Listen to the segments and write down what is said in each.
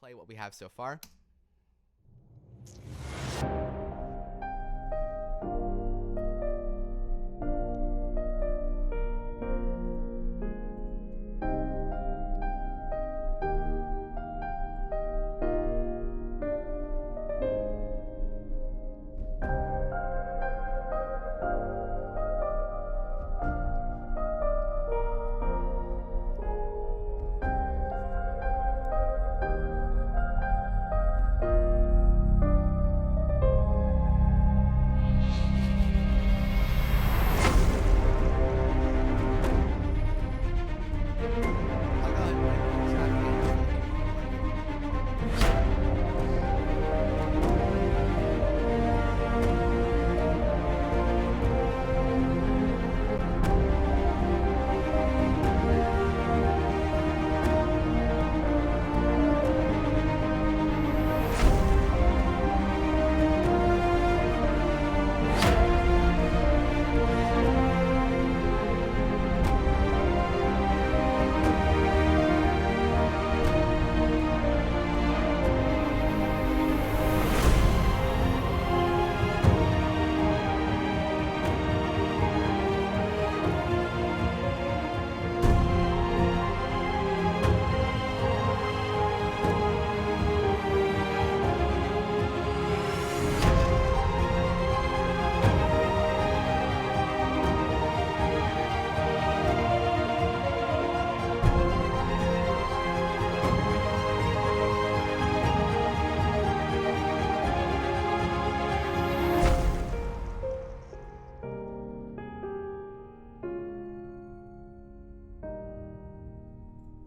play what we have so far.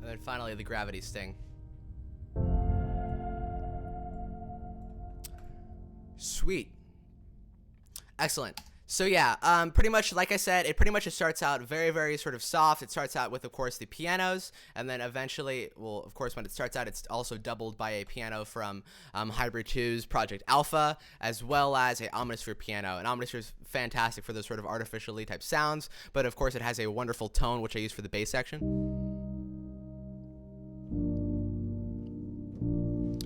And then finally, the gravity sting. Sweet. Excellent. So yeah, pretty much like I said, it pretty much just starts out very, very sort of soft. It starts out with, of course, the pianos, and then eventually, well, of course, when it starts out, it's also doubled by a piano from Hybrid 2's Project Alpha, as well as a Omnisphere piano. And Omnisphere is fantastic for those sort of artificially type sounds, but of course, it has a wonderful tone, which I use for the bass section.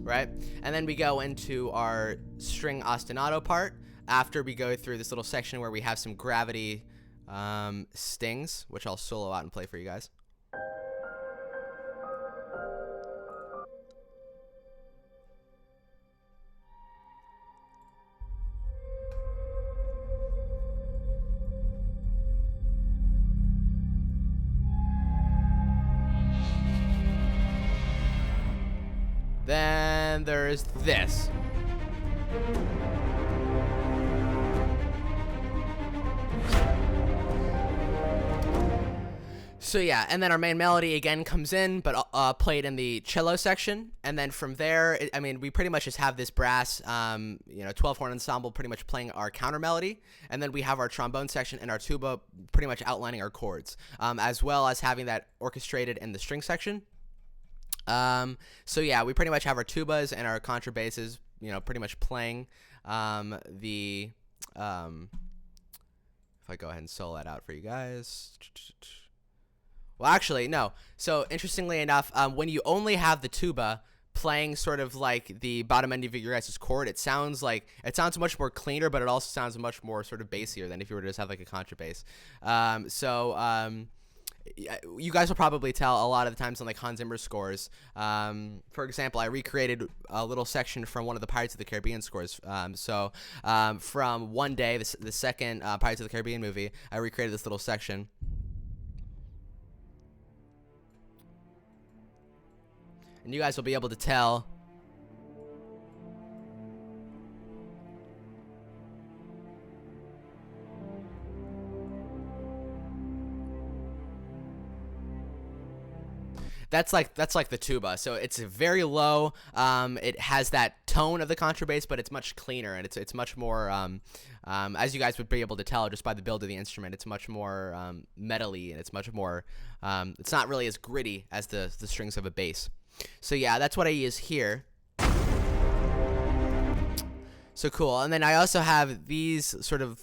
Right? And then we go into our string ostinato part after we go through this little section where we have some gravity stings, which I'll solo out and play for you guys. Then there's this. So yeah, and then our main melody again comes in, but played in the cello section, and then from there, I mean, we pretty much just have this brass, 12-horn ensemble pretty much playing our counter melody, and then we have our trombone section and our tuba pretty much outlining our chords, as well as having that orchestrated in the string section. So yeah, we pretty much have our tubas and our contrabasses, pretty much playing if I go ahead and solo that out for you guys. Well, actually, no. So interestingly enough, when you only have the tuba playing sort of like the bottom end of your guys' chord, it sounds much more cleaner, but it also sounds much more sort of bassier than if you were to just have like a contrabass. You guys will probably tell a lot of the times on like Hans Zimmer scores. For example, I recreated a little section from one of the Pirates of the Caribbean scores. From One Day, the second Pirates of the Caribbean movie, I recreated this little section. And you guys will be able to tell. That's like the tuba. So it's very low. It has that tone of the contrabass, but it's much cleaner, and it's much more, as you guys would be able to tell just by the build of the instrument, it's much more metally, and it's much more. It's not really as gritty as the strings of a bass. So yeah, that's what I use here. So cool. And then I also have these sort of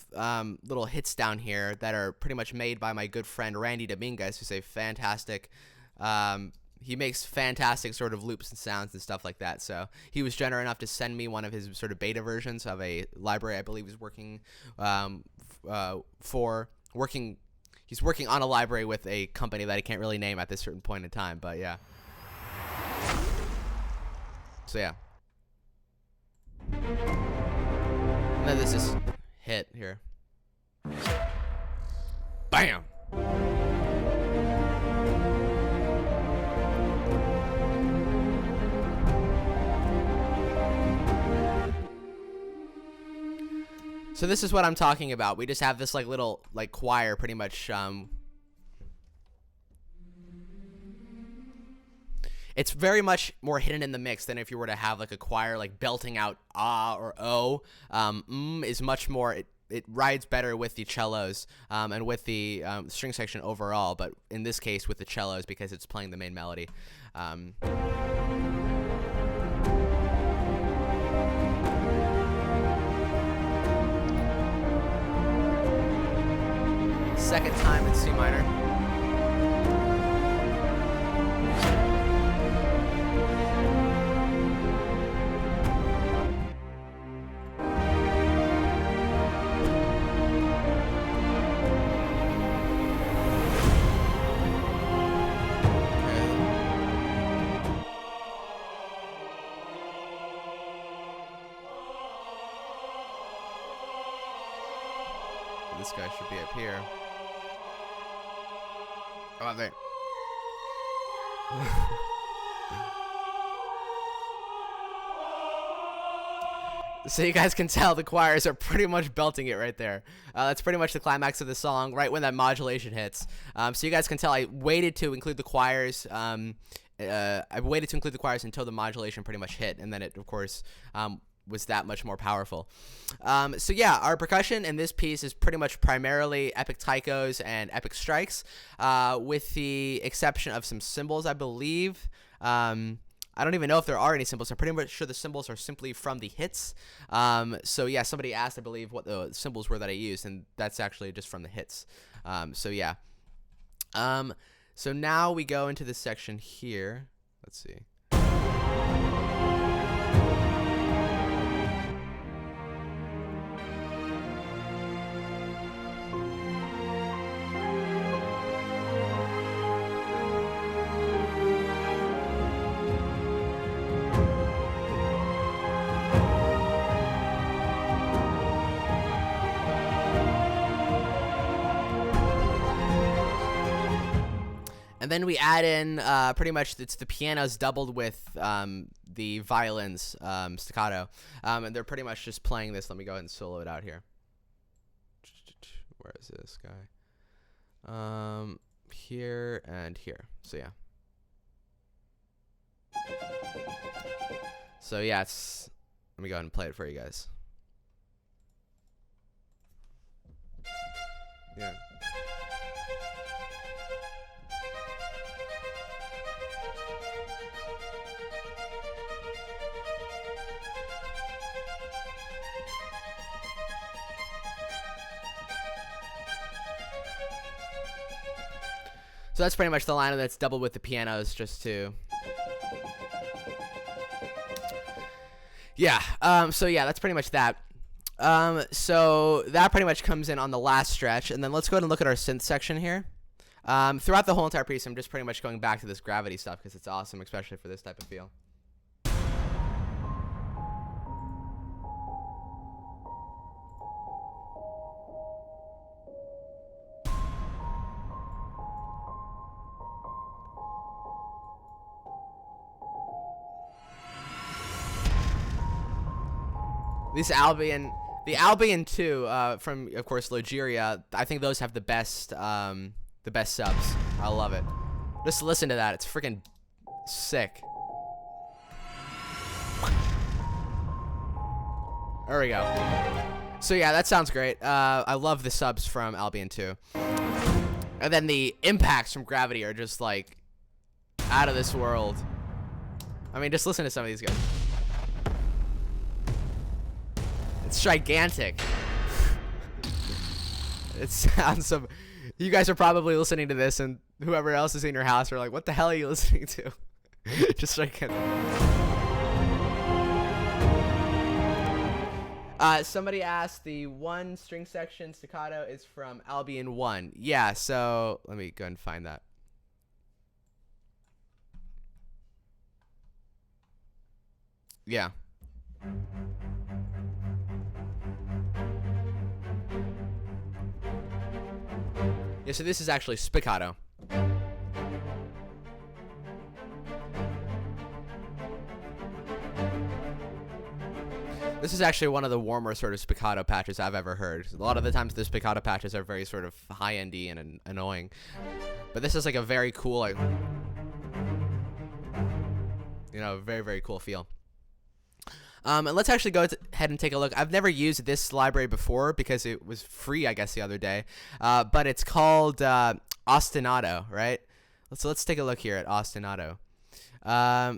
little hits down here that are pretty much made by my good friend Randy Dominguez, who's a fantastic he makes fantastic sort of loops and sounds and stuff like that. So he was generous enough to send me one of his sort of beta versions of a library I believe he's working He's working on a library with a company that I can't really name at this certain point in time, but yeah. So yeah. And then this is hit here. Bam! So this is what I'm talking about. We just have this like little like choir pretty much. It's very much more hidden in the mix than if you were to have like a choir like belting out ah or o. Is much more. It rides better with the cellos and with the string section overall, but in this case with the cellos because it's playing the main melody. Second time in C minor. This guy should be up here. Oh, up there. So you guys can tell the choirs are pretty much belting it right there. That's pretty much the climax of the song, right when that modulation hits. So you guys can tell I waited to include the choirs. I waited to include the choirs until the modulation pretty much hit, and then it, of course, was that much more powerful. So yeah, our percussion in this piece is pretty much primarily epic taikos and epic strikes, with the exception of some cymbals, I believe. I don't even know if there are any cymbals. I'm pretty much sure the cymbals are simply from the hits. So yeah, somebody asked, I believe, what the cymbals were that I used, and that's actually just from the hits. So yeah. So now we go into this section here. Let's see. And then we add in pretty much it's the pianos doubled with the violins staccato, and they're pretty much just playing this. Let me go ahead and solo it out here. Where is this guy? Here and here. So yeah. So yeah, it's. Let me go ahead and play it for you guys. Yeah. So that's pretty much the line that's doubled with the pianos, just to. Yeah. So yeah, that's pretty much that. So that pretty much comes in on the last stretch, and then let's go ahead and look at our synth section here. Throughout the whole entire piece, I'm just pretty much going back to this gravity stuff because it's awesome, especially for this type of feel. The Albion 2 from, of course, Logeria, I think those have the best subs. I love it. Just listen to that. It's freaking sick. There we go. So yeah, that sounds great. I love the subs from Albion 2. And then the impacts from Gravity are just like out of this world. I mean, just listen to some of these guys. It's gigantic. It sounds so. You guys are probably listening to this and whoever else is in your house are like, what the hell are you listening to? Just like somebody asked, the one string section staccato is from Albion 1. Yeah, so let me go and find that. Yeah. Yeah, so this is actually spiccato. This is actually one of the warmer sort of spiccato patches I've ever heard. A lot of the times the spiccato patches are very sort of high-endy and annoying. But this is like a very cool, like, you know, very, very cool feel. And let's actually go ahead and take a look. I've never used this library before because it was free, I guess, the other day. But it's called Ostinato, right? So let's take a look here at Ostinato.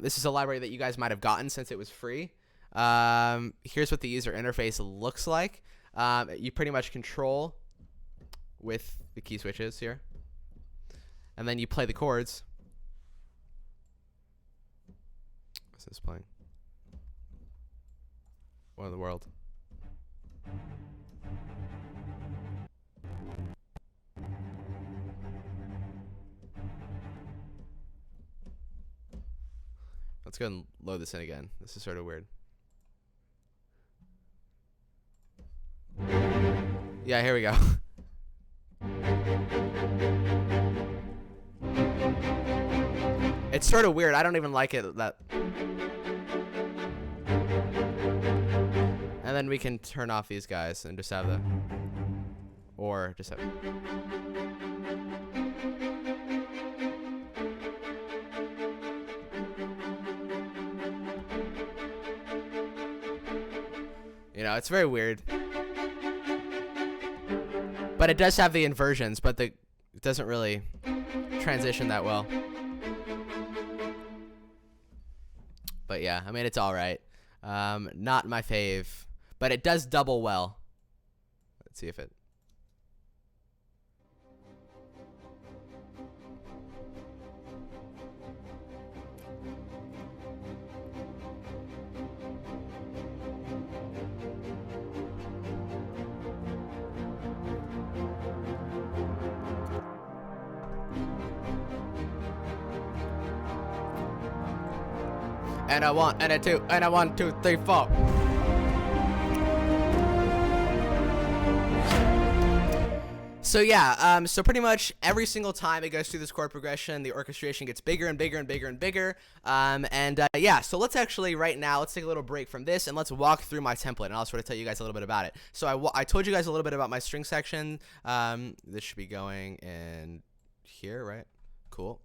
This is a library that you guys might have gotten since it was free. Here's what the user interface looks like. You pretty much control with the key switches here. And then you play the chords. What's this playing? What in the world? Let's go and load this in again. This is sort of weird. Yeah, here we go. It's sort of weird. I don't even like it that. And then we can turn off these guys and just have the, or just have. You know, it's very weird. But it does have the inversions, but it doesn't really transition that well. But yeah, I mean, it's all right. Not my fave, but it does double well. Let's see if it. And a 1, and a 2, and a 1, 2, 3, 4. So yeah, so pretty much every single time it goes through this chord progression, the orchestration gets bigger and bigger and bigger and bigger. Yeah, so let's actually right now, let's take a little break from this and let's walk through my template, and I'll sort of tell you guys a little bit about it. So I told you guys a little bit about my string section. This should be going in here, right? Cool.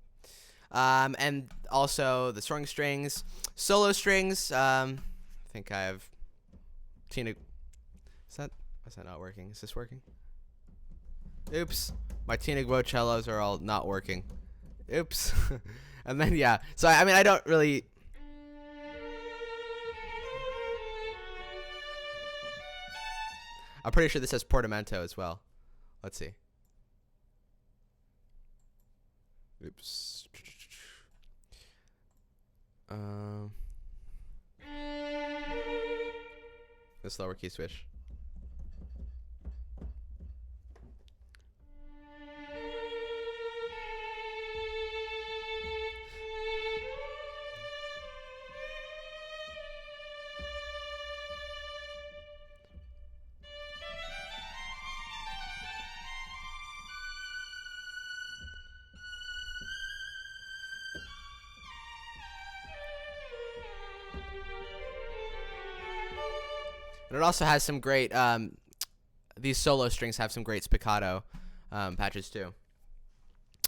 And also the soaring strings, solo strings. I think I have Tina. Is that not working? Is this working? Oops. My Tina Guo cellos are all not working. Oops. And then, yeah. So, I mean, I don't really. I'm pretty sure this has portamento as well. Let's see. Oops. This lower key switch. And it also has some great, these solo strings have some great spiccato patches too.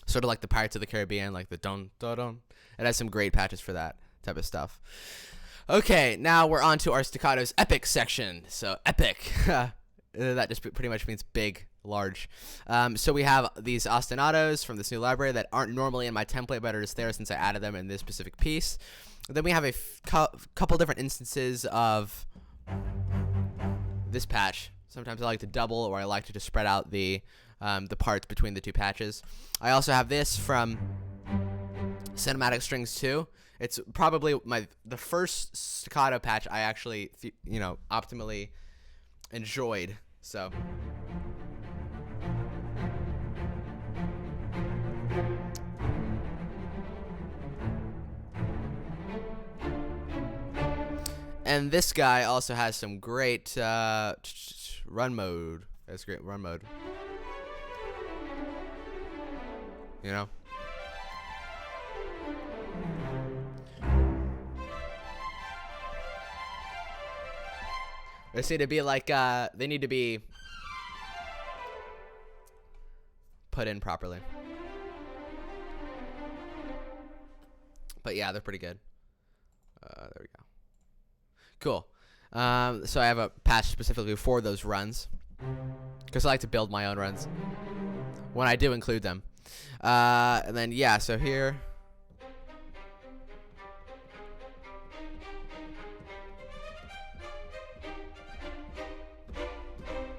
Sort of like the Pirates of the Caribbean, like the dun dun dun. It has some great patches for that type of stuff. Okay, now we're on to our staccato's epic section. So epic, that just pretty much means big, large. So we have these ostinatos from this new library that aren't normally in my template, but are just there since I added them in this specific piece. And then we have a couple different instances of this patch. Sometimes I like to double, or I like to just spread out the the parts between the two patches. I also have this from Cinematic Strings 2. It's probably the first staccato patch I actually optimally enjoyed. So and this guy also has some great run mode. That's great run mode. You know? They seem to be like, they need to be put in properly. But yeah, they're pretty good. There we go. Cool. So I have a patch specifically for those runs, because I like to build my own runs when I do include them. And then, yeah, so here.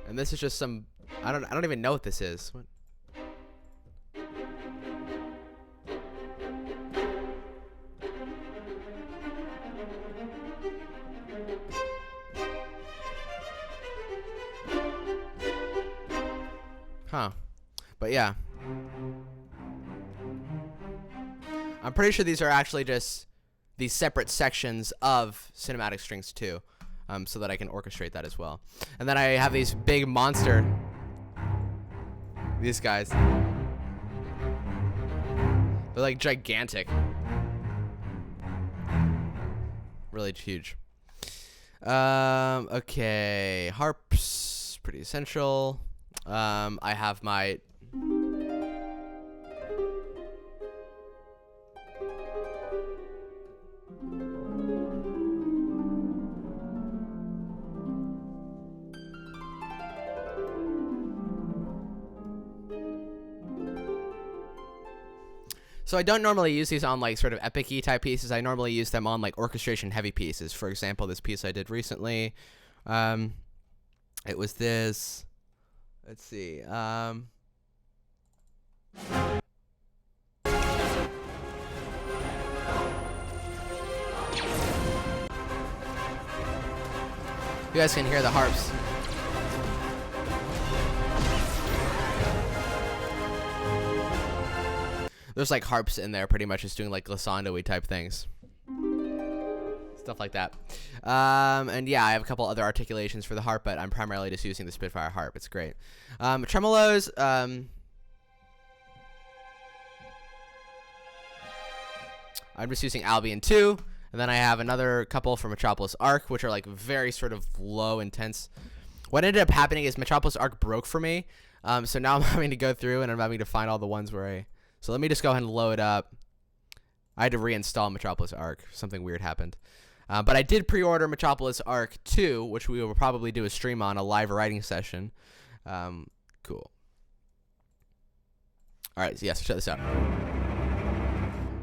And this is just some, I don't even know what this is. What? Huh. But yeah. I'm pretty sure these are actually just these separate sections of Cinematic Strings 2. So that I can orchestrate that as well. And then I have these big monster. These guys. They're like gigantic. Really huge. Okay. Harps. Pretty essential. I have my... So I don't normally use these on like sort of epic-y type pieces. I normally use them on like orchestration heavy pieces. For example, this piece I did recently, it was this. Let's see. You guys can hear the harps. There's like harps in there, pretty much just doing like glissando-y type things, stuff like that. And yeah, I have a couple other articulations for the harp, but I'm primarily just using the Spitfire harp. It's great. Tremolos. I'm just using Albion 2, and then I have another couple for Metropolis Arc, which are like very sort of low intense. What ended up happening is Metropolis Arc broke for me, so now I'm having to go through and I'm having to find all the ones where I. So let me just go ahead and load up. I had to reinstall Metropolis Arc. Something weird happened. But I did pre-order Metropolis Arc 2, which we will probably do a stream on, a live writing session. Cool. All right, so yes, check this out.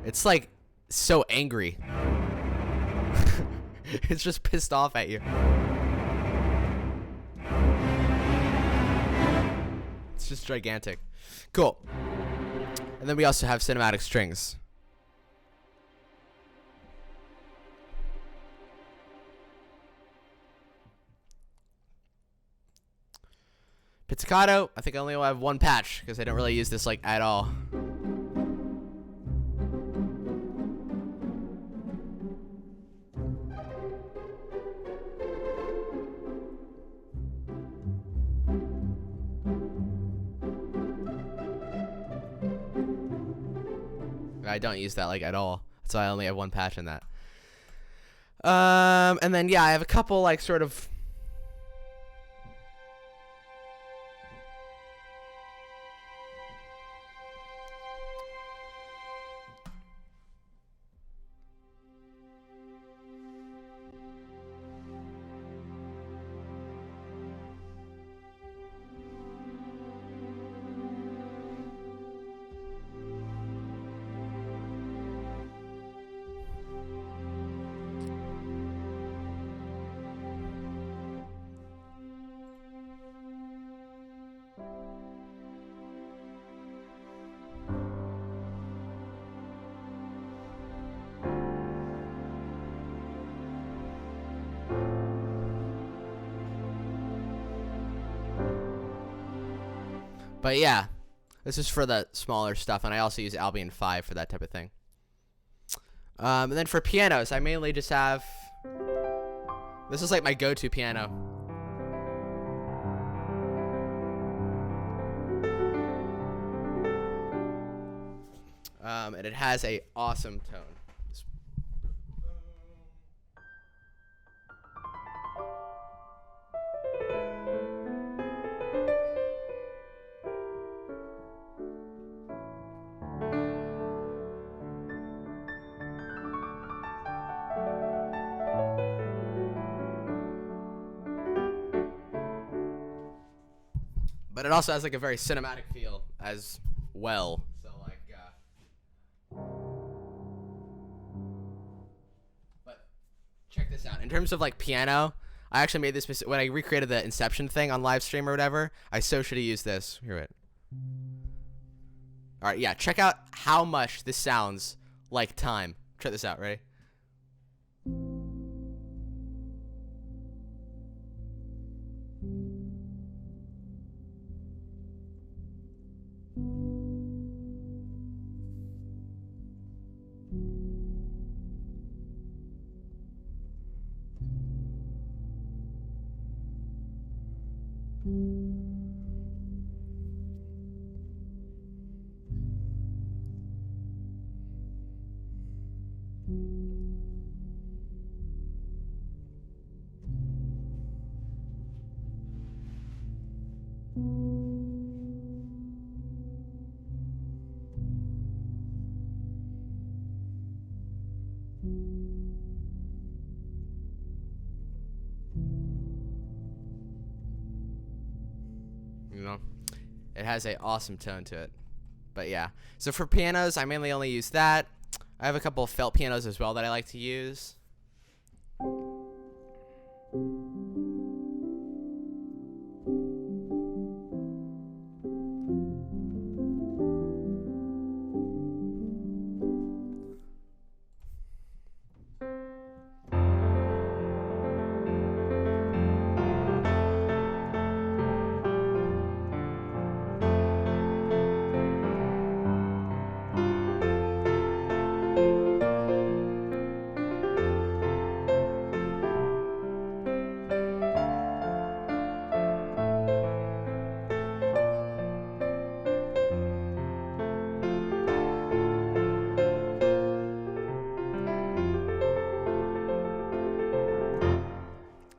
It's like so angry. It's just pissed off at you. It's just gigantic. Cool. And then we also have Cinematic Strings. Pizzicato, I think I only have one patch because I don't really use this like at all. I don't use that like at all. So I only have one patch in that. And then yeah, I have a couple like sort of But yeah, this is for the smaller stuff, and I also use Albion 5 for that type of thing. And then for pianos, I mainly just have... This is like my go-to piano. And it has a awesome tone. But it also has like a very cinematic feel as well. So like, but check this out. In terms of like piano, I actually made this when I recreated the Inception thing on live stream or whatever. I so should have used this. Here it. All right, yeah. Check out how much this sounds like time. Check this out. Ready? You know, it has a awesome tone to it. But yeah, so for pianos, I mainly only use that. I have a couple of felt pianos as well that I like to use.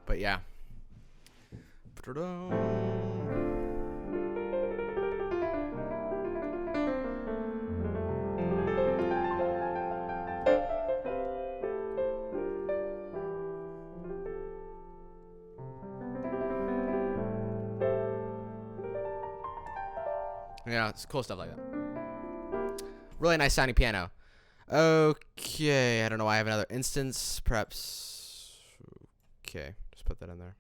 But yeah. Yeah, it's cool stuff like that. Really nice sounding piano. Okay, I don't know why I have another instance. Perhaps. Okay, just put that in there.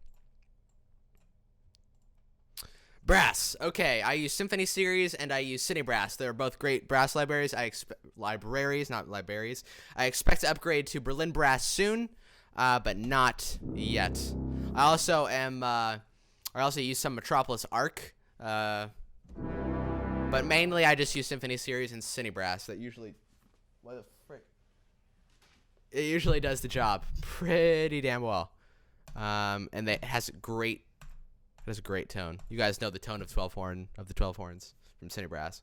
Brass. Okay, I use Symphony Series and I use Cine Brass. They're both great brass libraries. I expect not libraries. I expect to upgrade to Berlin Brass soon, but not yet. I also use some Metropolis Arc, but mainly I just use Symphony Series and Cine Brass. That usually, what the frick? It usually does the job pretty damn well, and it has great. It has a great tone. You guys know the tone of the 12 horns from Cine Brass.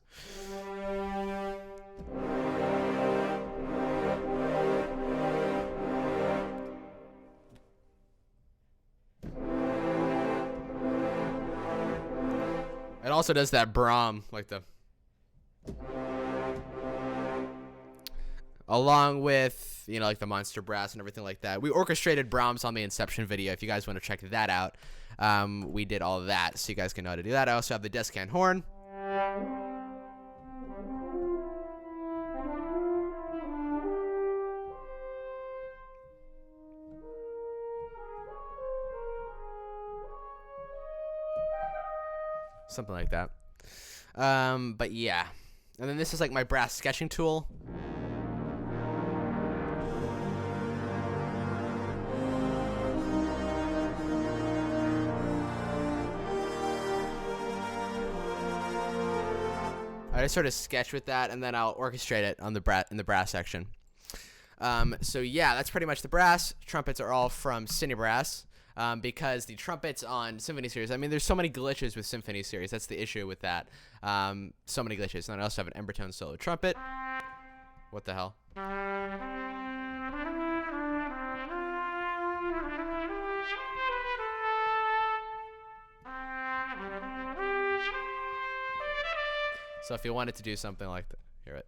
It also does that Brahm, like the... Along with, you know, like the Monster Brass and everything like that. We orchestrated Brahms on the Inception video. If you guys want to check that out, we did all of that, so you guys can know how to do that. I also have the Descant horn. Something like that. But yeah. And then this is like my brass sketching tool. I just sort of sketch with that, and then I'll orchestrate it on the in the brass section. So yeah, that's pretty much the brass. Trumpets are all from Cine Brass, because the trumpets on Symphony Series, I mean, there's so many glitches with Symphony Series. That's the issue with that. So many glitches. And then I also have an Embertone solo trumpet. What the hell? So if you wanted to do something like that, hear it,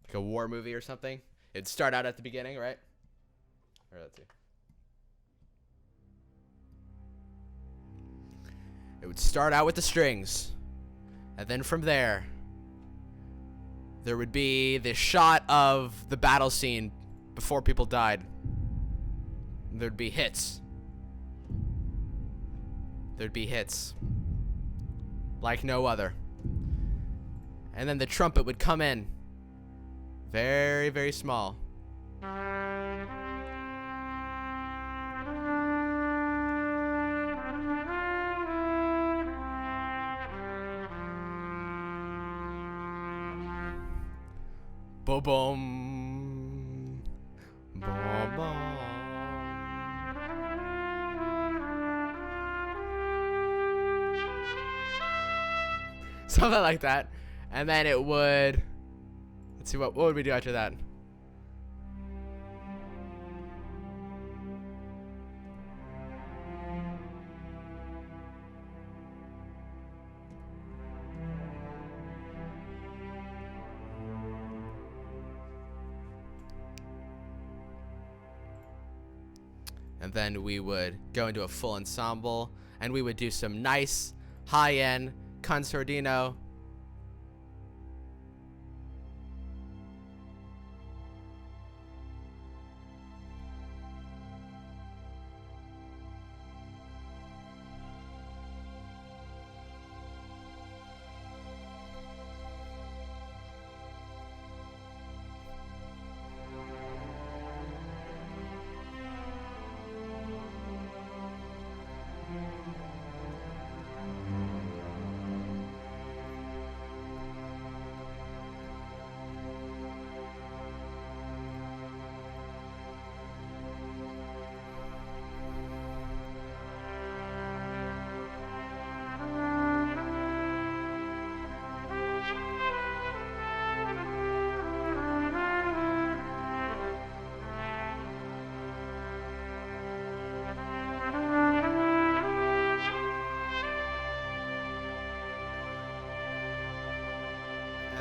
like a war movie or something, it'd start out at the beginning, right? Or let's see. It would start out with the strings, and then from there, there would be this shot of the battle scene before people died. There'd be hits. There'd be hits like no other. And then the trumpet would come in very, very small. Boom, boom, boom. Something like that. And then it would, let's see, what would we do after that? And then we would go into a full ensemble, and we would do some nice high-end concertino.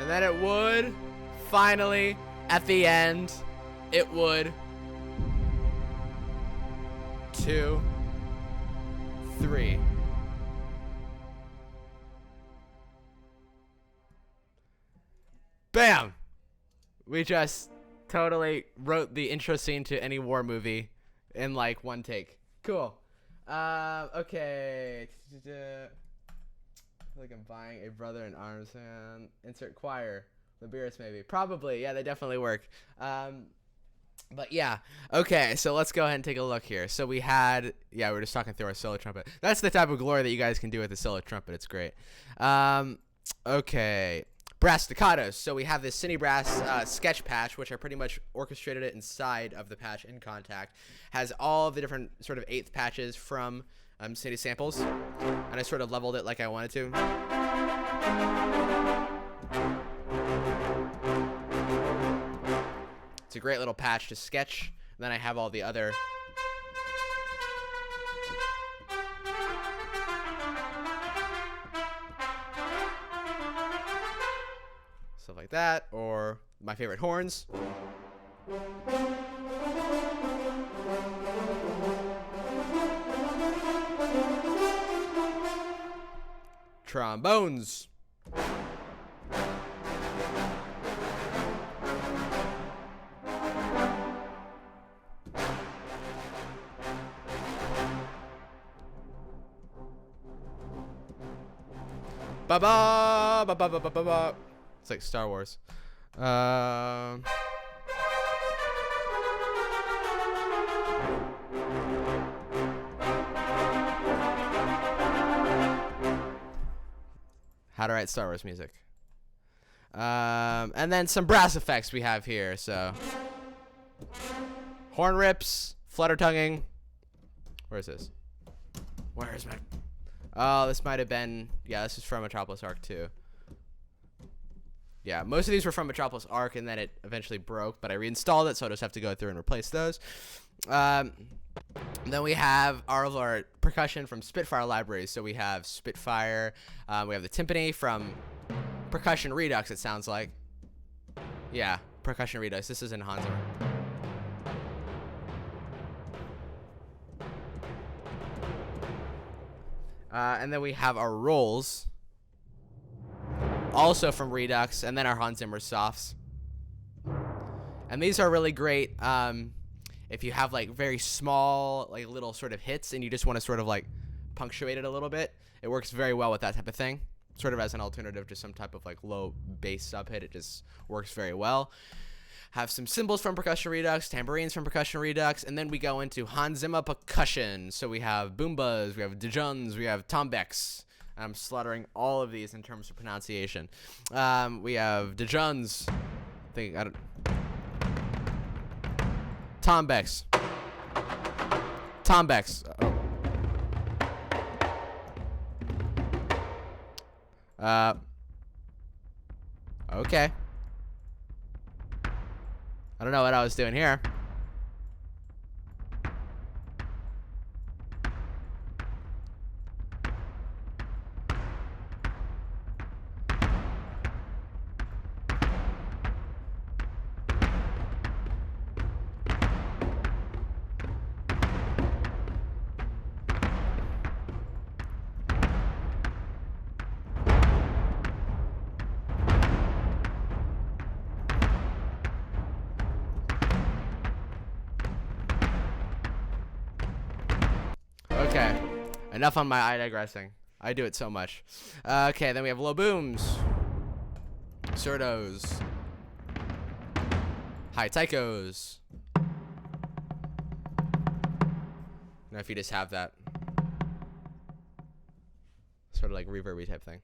And then it would, finally, at the end, it would, 2, 3. Bam! We just totally wrote the intro scene to any war movie in like one take. Cool. Okay. I feel like I'm buying a brother in arms and insert choir. Libyrus maybe. Probably. Yeah, they definitely work. But yeah. Okay, so let's go ahead and take a look here. So we had, yeah, we were just talking through our solo trumpet. That's the type of glory that you guys can do with the solo trumpet. It's great. Okay. Brass staccatos. So we have this Cine Brass sketch patch, which I pretty much orchestrated it inside of the patch in Contact. Has all of the different sort of eighth patches from Cine samples, and I sort of leveled it like I wanted to. It's a great little patch to sketch. And then I have all the other stuff like that, or my favorite horns. Trombones. Ba ba ba ba ba ba ba. It's like Star Wars. how to write Star Wars music. And then some brass effects we have here. So horn rips, flutter tonguing. Where is this? Where is my? Oh, this might have been. Yeah, this is from Metropolis Arc 2. Yeah, most of these were from Metropolis Arc, and then it eventually broke, but I reinstalled it, so I just have to go through and replace those. Then we have all of our percussion from Spitfire libraries. So we have Spitfire. We have the timpani from Percussion Redux, it sounds like. Yeah, Percussion Redux. This is in Hans Zimmer. And then we have our rolls, also from Redux, and then our Hans Zimmer softs. And these are really great if you have like very small, like little sort of hits, and you just want to sort of like punctuate it a little bit. It works very well with that type of thing, sort of as an alternative to some type of like low bass sub hit. It just works very well. Have some cymbals from Percussion Redux, tambourines from Percussion Redux, and then we go into Hans Zimmer percussion. So we have boombas, we have djungs, we have tombeks. I'm slaughtering all of these in terms of pronunciation. We have djungs. Tombeks. Tombeks. Okay. I don't know what I was doing here. Okay, enough on my digressing. I do it so much. Okay, then we have low booms, surdos, high taikos. Now if you just have that sort of like reverby type thing.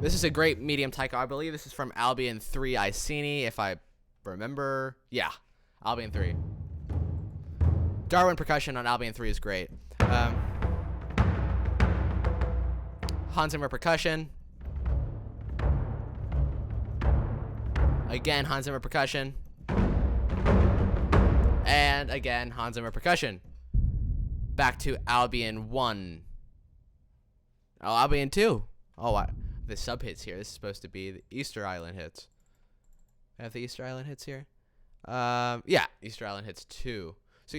This is a great medium taiko. I believe this is from Albion 3 Iceni, if I remember. Yeah, Albion 3. Darwin percussion on Albion 3 is great. Hans Zimmer percussion. Again, Hans Zimmer percussion. And again, Hans Zimmer percussion. Back to Albion 1. Oh, Albion 2. Oh, the sub hits here. This is supposed to be the Easter Island hits. I have the Easter Island hits here. Yeah, Easter Island hits 2. So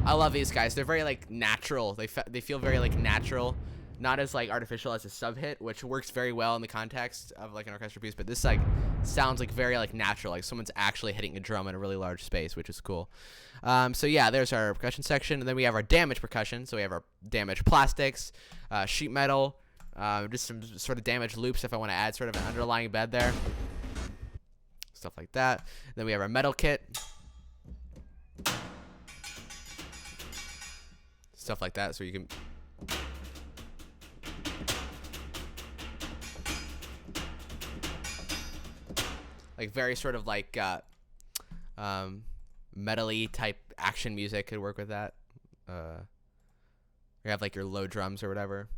I love these guys. They're very like natural. They feel very like natural, not as like artificial as a sub hit, which works very well in the context of like an orchestra piece. But this like sounds like very like natural, like someone's actually hitting a drum in a really large space, which is cool. So yeah, there's our percussion section, and then we have our damaged percussion. So we have our damaged plastics, sheet metal, just some sort of damaged loops if I want to add sort of an underlying bed there, stuff like that. And then we have our metal kit. Stuff like that, so you can like very sort of like metal-y type action music could work with that. You have like your low drums or whatever.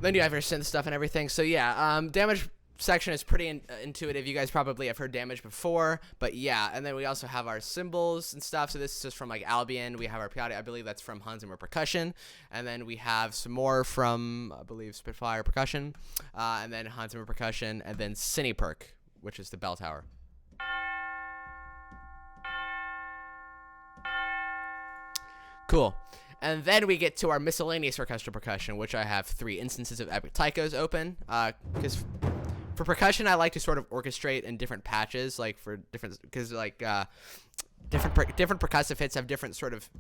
Then you have your synth stuff and everything. So yeah, damage section is pretty intuitive. You guys probably have heard damage before, but yeah. And then we also have our cymbals and stuff. So this is just from like Albion. We have our piatti. I believe that's from Hans Zimmer percussion. And then we have some more from, I believe, Spitfire percussion. And then Hans Zimmer percussion. And then Cineperc, which is the bell tower. Cool. And then we get to our miscellaneous orchestral percussion, which I have 3 instances of epic taikos open. Because for percussion, I like to sort of orchestrate in different patches, like for different, because like different percussive hits have different sort of.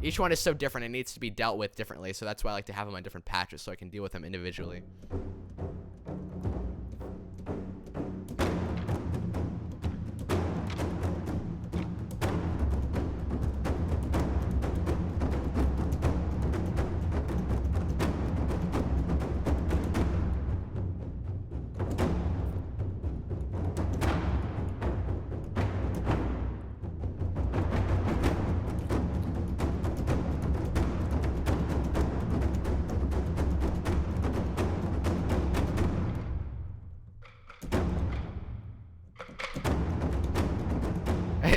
Each one is so different; it needs to be dealt with differently. So that's why I like to have them on different patches, so I can deal with them individually.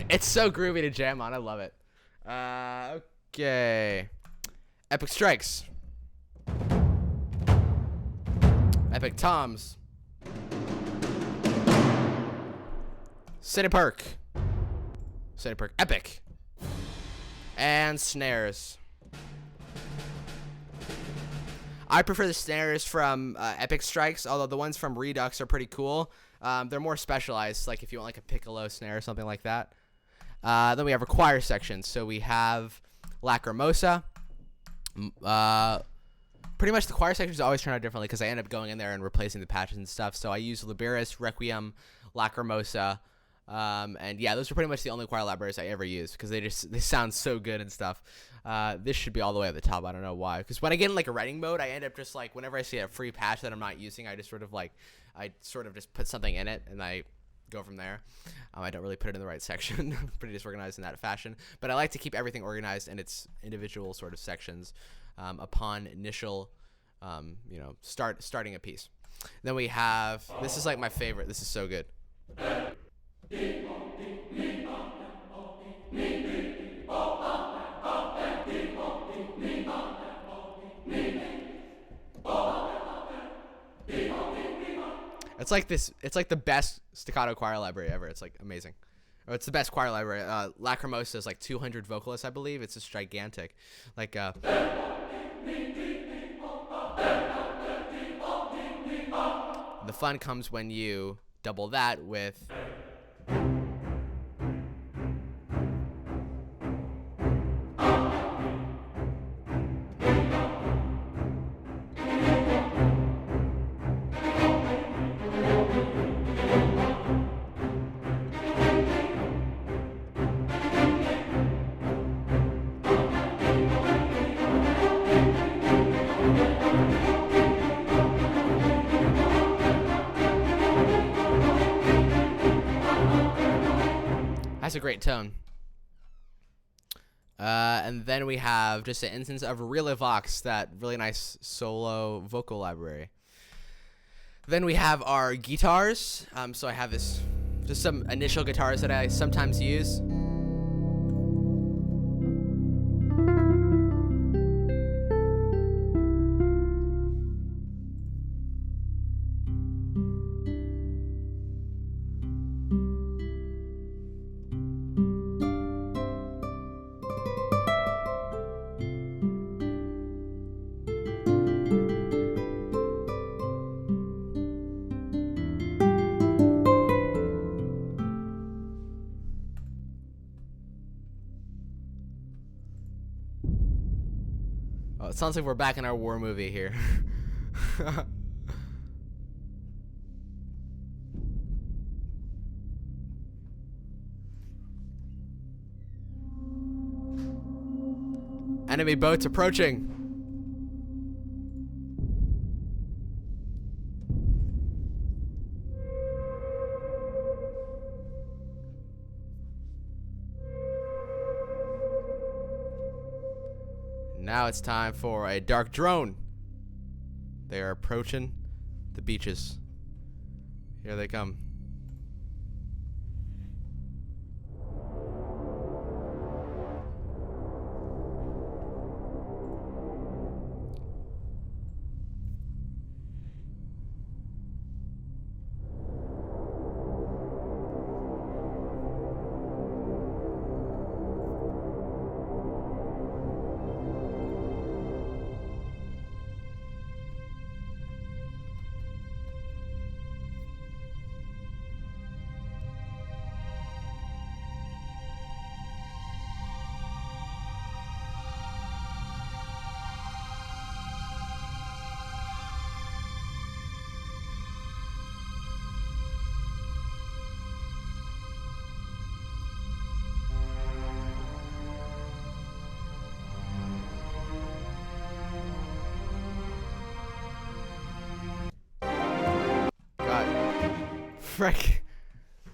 It's so groovy to jam on. I love it. Okay. Epic strikes. Epic toms. City Perk. City Perk. Epic. And snares. I prefer the snares from Epic Strikes, although the ones from Redux are pretty cool. They're more specialized, like if you want like a piccolo snare or something like that. Then we have choir sections. So we have Lacrimosa. Pretty much the choir sections always turn out differently because I end up going in there and replacing the patches and stuff. So I use Liberis, Requiem, Lacrimosa, and yeah, those are pretty much the only choir libraries I ever use because they sound so good and stuff. This should be all the way at the top. I don't know why. Because when I get in like a writing mode, I end up just like whenever I see a free patch that I'm not using, I just sort of just put something in it and I go from there. I don't really put it in the right section. Pretty disorganized in that fashion, but I like to keep everything organized in its individual sort of sections upon initial starting a piece. Then we have, this is like my favorite, this is so good. It's like the best staccato choir library ever. It's like amazing. Or it's the best choir library. Lacrimosa is like 200 vocalists, I believe. It's just gigantic. Like the fun comes when you double that with That's a great tone. And then we have just an instance of Relivox, that really nice solo vocal library. Then we have our guitars. So I have just some initial guitars that I sometimes use. Oh, it sounds like we're back in our war movie here. Enemy boats approaching. Now it's time for a dark drone. They are approaching the beaches. Here they come. Frick.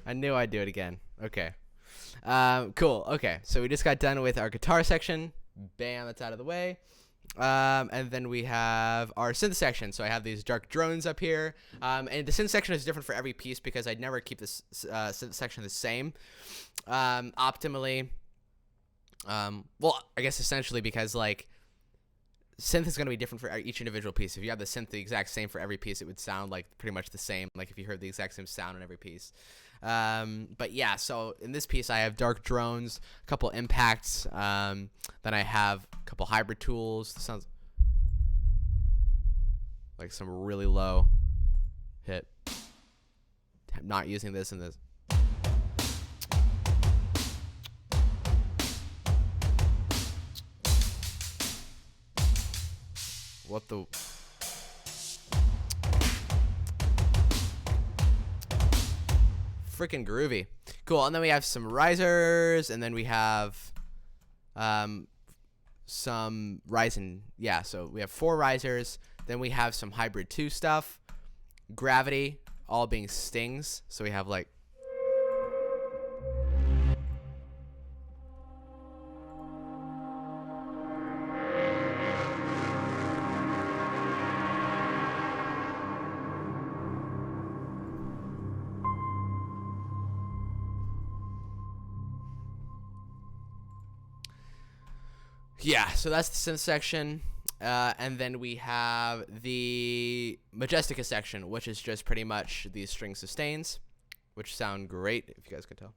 I knew I'd do it again. Okay. Cool. Okay, so we just got done with our guitar section. Bam, that's out of the way. And then we have our synth section. So I have these dark drones up here. And the synth section is different for every piece because I'd never keep this synth section the same. Optimally. Well, I guess essentially because like synth is going to be different for each individual piece. If you have the synth the exact same for every piece, it would sound like pretty much the same. Like if you heard the exact same sound in every piece. But yeah, so in this piece I have dark drones, a couple impacts, then I have a couple hybrid tools. This sounds like some really low hit. I'm not using this in this. What the? Freaking groovy. Cool. And then we have some risers, and then we have some rising. Yeah, so we have 4 risers. Then we have some hybrid 2 stuff. Gravity, all being stings. So we have like yeah, so that's the synth section. And then we have the Majestica section, which is just pretty much these string sustains, which sound great, if you guys can tell.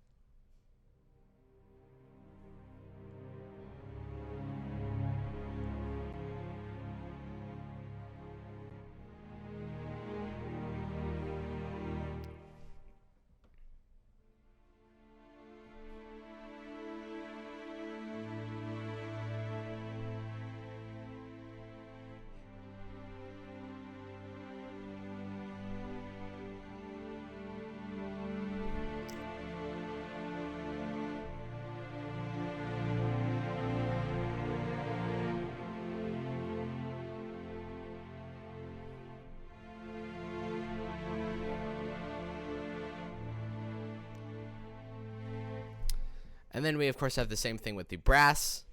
And then we, of course, have the same thing with the brass.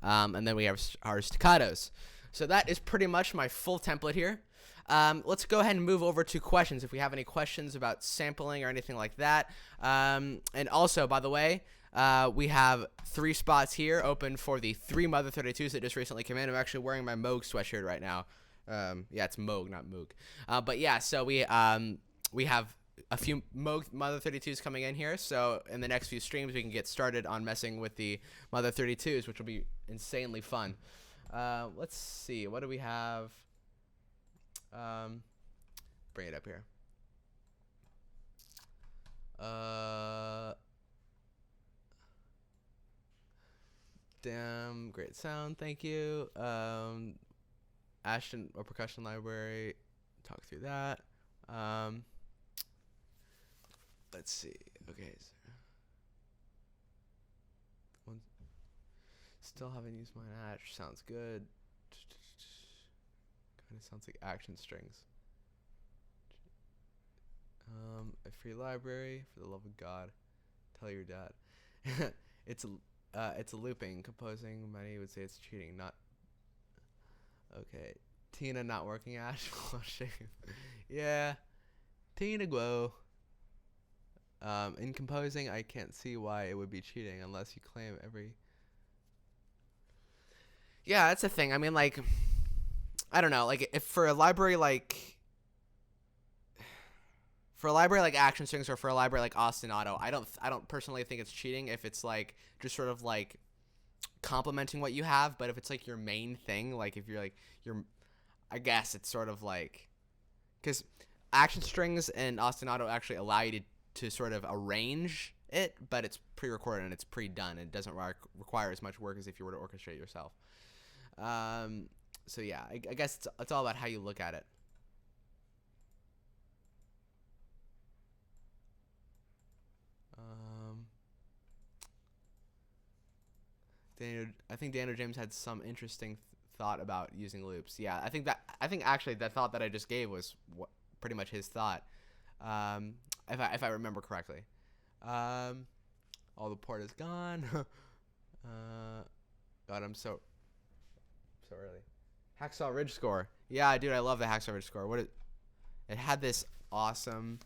And then we have our staccatos. So that is pretty much my full template here. Let's go ahead and move over to questions if we have any questions about sampling or anything like that. And also, by the way, we have 3 spots here open for the 3 Mother 32s that just recently came in. I'm actually wearing my Moog sweatshirt right now. Yeah, it's Moog, not Moog. But yeah, so we have a few Moog Mother 32s coming in here, so in the next few streams we can get started on messing with the Mother 32s, which will be insanely fun. Let's see, what do we have? Bring it up here. Damn, great sound, thank you. Ashton or Percussion Library, talk through that. Let's see. Okay. Still haven't used mine. Ash sounds good. Kind of sounds like action strings. A free library, for the love of God. Tell your dad. It's a looping. Composing. Many would say it's cheating. Not. Okay. Tina not working. Ash. Yeah. Tina Guo. In composing, I can't see why it would be cheating unless you claim every... Yeah, that's the thing. I mean, like, I don't know. Like, if for a library like... For a library like Action Strings or for a library like Ostinato, I don't personally think it's cheating if it's, like, just sort of, like, complementing what you have. But if it's, like, your main thing, like, if you're, like, I guess it's sort of, like... Because Action Strings and Ostinato actually allow you to sort of arrange it, but it's pre-recorded and it's pre-done. It doesn't require as much work as if you were to orchestrate yourself. So yeah, I guess it's all about how you look at it. I think Daniel James had some interesting thought about using loops. Yeah, I think actually that thought that I just gave was pretty much his thought. if I remember correctly. All the port is gone. God, I'm so early. Hacksaw Ridge score. Yeah, dude, I love the Hacksaw Ridge score. It had this awesome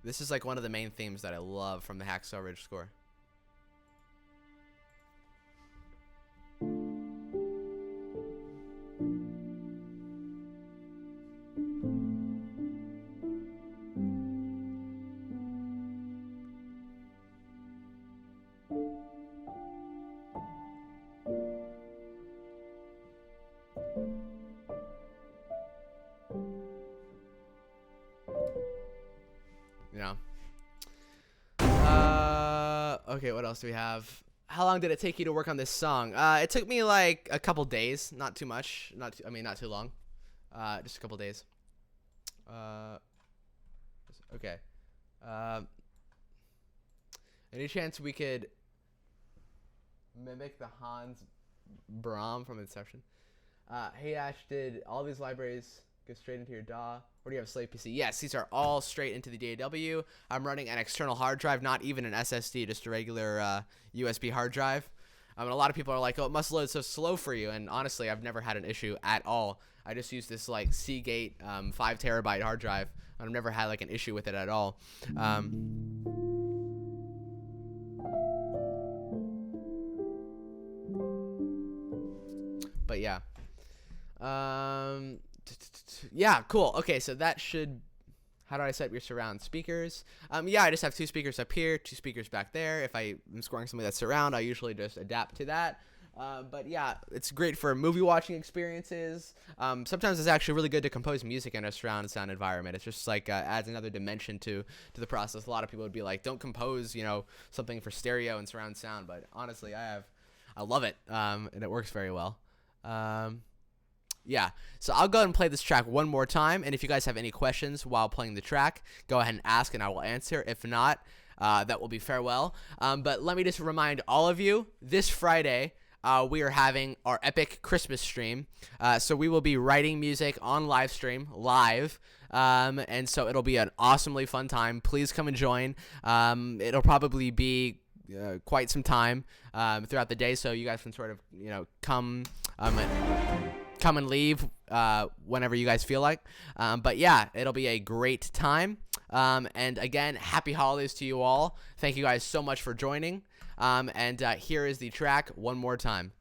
this is like one of the main themes that I love from the Hacksaw Ridge score. You know. Okay, what else do we have? How long did it take you to work on this song? It took me like a couple days, not too much, not too long, just a couple days. Okay. Any chance we could mimic the Hans Brahm from Inception? Hey Ash, did all these libraries go straight into your DAW? Or do you have a slave PC? Yes, these are all straight into the DAW. I'm running an external hard drive, not even an SSD, just a regular USB hard drive. And a lot of people are like, oh, it must load so slow for you. And honestly, I've never had an issue at all. I just use this like Seagate 5 terabyte hard drive. And I've never had like an issue with it at all. But yeah. Yeah, cool. Okay, so that should... How do I set your surround speakers? Yeah, I just have 2 speakers up here, 2 speakers back there. If I'm scoring something that's surround, I usually just adapt to that. But yeah, it's great for movie watching experiences. Sometimes it's actually really good to compose music in a surround sound environment. It's just like adds another dimension to the process. A lot of people would be like, don't compose, you know, something for stereo and surround sound. But honestly, I love it, and it works very well. Yeah, so I'll go ahead and play this track one more time, and if you guys have any questions while playing the track, go ahead and ask and I will answer. If not, that will be farewell. But let me just remind all of you, this Friday, we are having our epic Christmas stream. So we will be writing music on live stream, live, and so it'll be an awesomely fun time. Please come and join. It'll probably be quite some time throughout the day, so you guys can sort of, you know, come and leave whenever you guys feel like. But yeah, it'll be a great time. And again, happy holidays to you all. Thank you guys so much for joining. And here is the track one more time.